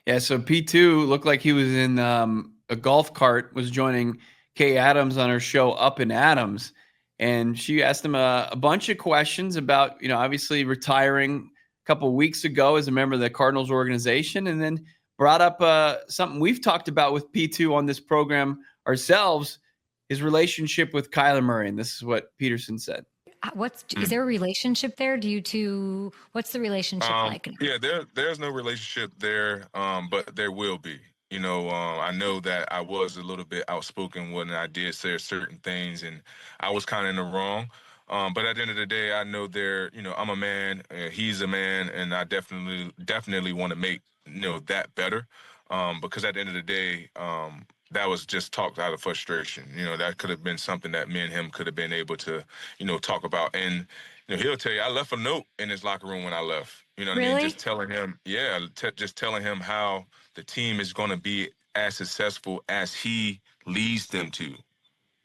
Yeah, so P2 looked like he was in a golf cart, was joining Kay Adams on her show Up and Adams. And she asked him a bunch of questions about, obviously retiring a couple of weeks ago as a member of the Cardinals organization, and then brought up something we've talked about with P2 on this program ourselves, his relationship with Kyler Murray. And this is what Peterson said. Is there a relationship there? What's the relationship like? Yeah, there's no relationship there, but there will be. I know that I was a little bit outspoken when I did say certain things, and I was kind of in the wrong. But at the end of the day, I know I'm a man, he's a man, and I definitely want to make that better. Because at the end of the day, that was just talked out of frustration. That could have been something that me and him could have been able to, talk about. And he'll tell you, I left a note in his locker room when I left. You know what I mean? Just telling him, just telling him how the team is going to be as successful as he leads them to.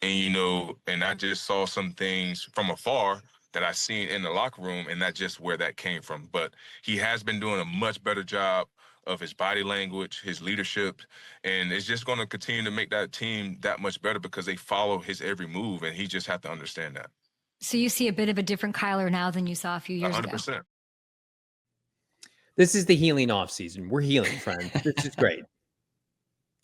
And, and I just saw some things from afar that I seen in the locker room, and that's just where that came from. But he has been doing a much better job of his body language, his leadership, and it's just going to continue to make that team that much better because they follow his every move, and he just have to understand that. So you see a bit of a different Kyler now than you saw a few years 100%. ago. This is the healing off season. We're healing, friends. This is great.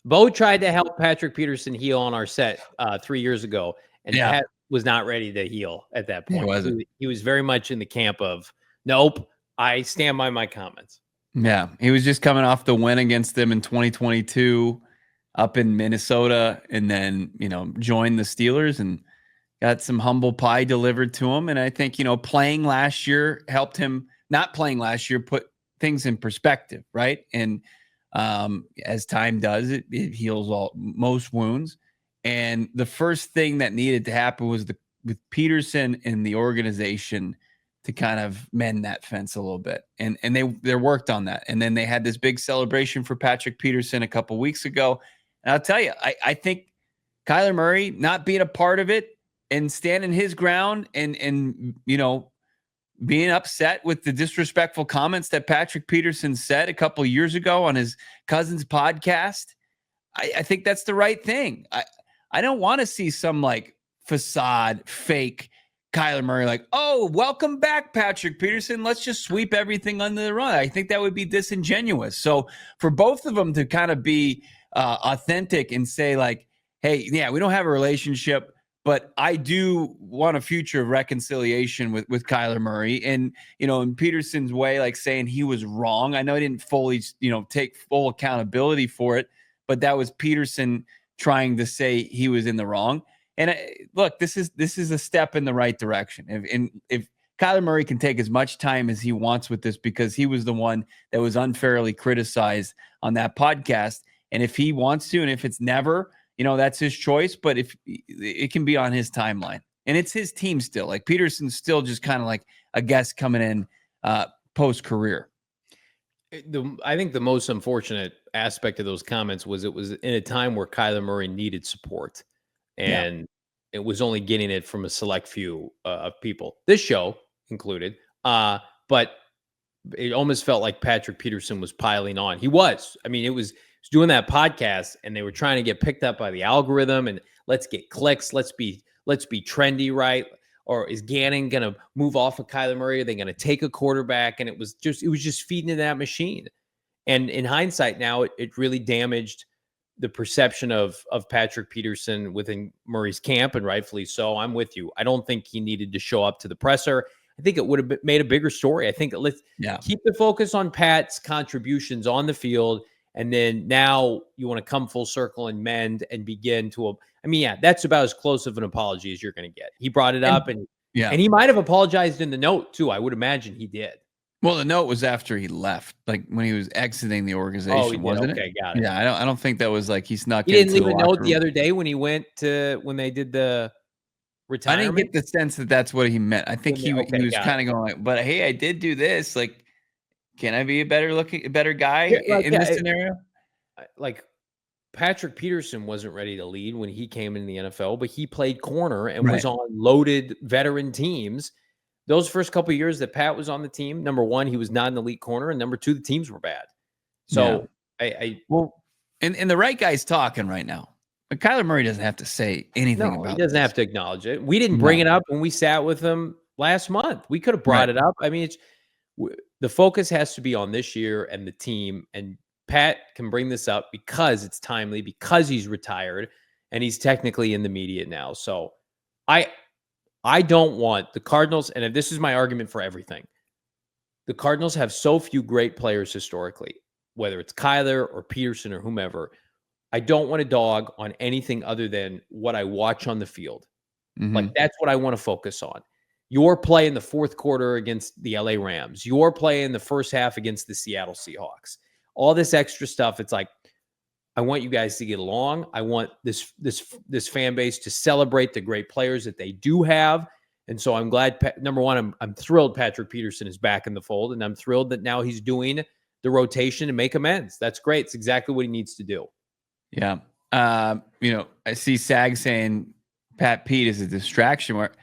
Bo tried to help Patrick Peterson heal on our set 3 years ago, and Pat was not ready to heal at that point. He was very much in the camp of, nope, I stand by my comments. Yeah, he was just coming off the win against them in 2022 up in Minnesota, and then, joined the Steelers and got some humble pie delivered to him. And I think, playing last year helped him. Not playing last year put things in perspective, right? And as time does, it heals most wounds. And the first thing that needed to happen was with Peterson and the organization to kind of mend that fence a little bit. And they worked on that. And then they had this big celebration for Patrick Peterson a couple weeks ago. And I'll tell you, I think Kyler Murray not being a part of it and standing his ground and being upset with the disrespectful comments that Patrick Peterson said a couple of years ago on his cousin's podcast, I think that's the right thing. I don't want to see some facade, fake Kyler Murray, oh, welcome back, Patrick Peterson. Let's just sweep everything under the rug. I think that would be disingenuous. So for both of them to kind of be authentic and say hey, yeah, we don't have a relationship, but I do want a future of reconciliation with Kyler Murray. And, in Peterson's way, saying he was wrong. I know he didn't fully, take full accountability for it, but that was Peterson trying to say he was in the wrong. And look, this is a step in the right direction. If Kyler Murray can take as much time as he wants with this, because he was the one that was unfairly criticized on that podcast. And if he wants to, and if it's never, that's his choice, but if it can be on his timeline, and it's his team still, Peterson's still just kind of a guest coming in post career. I think the most unfortunate aspect of those comments was it was in a time where Kyler Murray needed support, and it was only getting it from a select few of people, this show included. But it almost felt like Patrick Peterson was piling on. He was. I mean, it was doing that podcast, and they were trying to get picked up by the algorithm, and let's get clicks. Let's be trendy, right? Or is Gannon going to move off of Kyler Murray? Are they going to take a quarterback? And it was just feeding into that machine. And in hindsight now, it really damaged the perception of Patrick Peterson within Murray's camp, and rightfully so. I'm with you. I don't think he needed to show up to the presser. I think it would have made a bigger story. I think let's keep the focus on Pat's contributions on the field. And then now you want to come full circle and mend and begin to, that's about as close of an apology as you're going to get. He brought it up and he might have apologized in the note too. I would imagine he did. Well, the note was after he left, when he was exiting the organization, wasn't it? Okay, got it. Yeah, I don't think that was he snuck in. He didn't leave a note the other day when he went when they did the retirement. I didn't get the sense that that's what he meant. I think he was kind of going but hey, I did do this. Can I be a better guy in this scenario? Patrick Peterson wasn't ready to lead when he came in the NFL, but he played corner and was on loaded veteran teams. Those first couple of years that Pat was on the team, number one, he was not an elite corner, and number two, the teams were bad. So Well, and the right guy's talking right now. But Kyler Murray doesn't have to say anything No, about he doesn't this. have to acknowledge it. We didn't bring No. it up when we sat with him last month. We could have brought Right. it up. I mean, the focus has to be on this year and the team. And Pat can bring this up because it's timely, because he's retired and he's technically in the media now. So I don't want the Cardinals, and if this is my argument for everything. The Cardinals have so few great players historically, whether it's Kyler or Peterson or whomever. I don't want a dog on anything other than what I watch on the field. Mhm. Like, that's what I want to focus on. Your play in the fourth quarter against the LA Rams, your play in the first half against the Seattle Seahawks, all this extra stuff. It's like, I want you guys to get along. I want this fan base to celebrate the great players that they do have. And so I'm glad, number one, I'm thrilled Patrick Peterson is back in the fold, and I'm thrilled that now he's doing the rotation to make amends. That's great. It's exactly what he needs to do. Yeah. I see Sag saying Pat Pete is a distraction where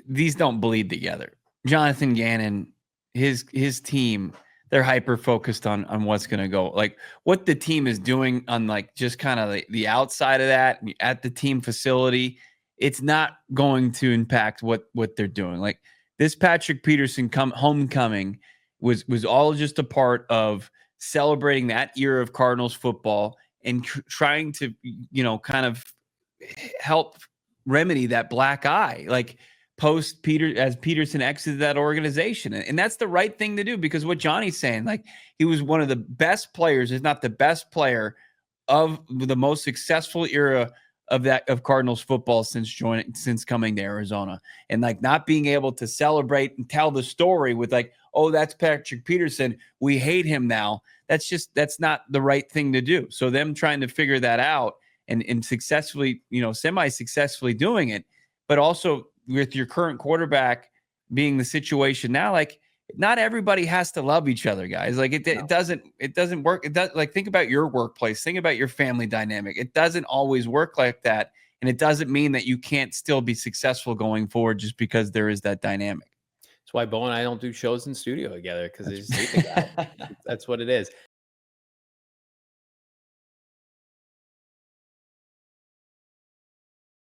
these don't bleed together. Jonathan Gannon, his team, they're hyper focused on what's going to go. Like what the team is doing on like just kind of the outside of that at the team facility, it's not going to impact what they're doing. Like this Patrick Peterson homecoming was all just a part of celebrating that era of Cardinals football and trying to, kind of help remedy that black eye, like post Peterson exited that organization. And that's the right thing to do, because what Johnny's saying, like he was one of the best players, if not the best player of the most successful era of Cardinals football since coming to Arizona, and like not being able to celebrate and tell the story with like, oh, that's Patrick Peterson, we hate him now. That's not the right thing to do. So them trying to figure that out and successfully, semi-successfully doing it, but also with your current quarterback being the situation now, like not everybody has to love each other, guys. Like it doesn't work. It does, like, think about your workplace, think about your family dynamic. It doesn't always work like that. And it doesn't mean that you can't still be successful going forward just because there is that dynamic. That's why Bo and I don't do shows in studio together, because they just hate the guy. That's what it is.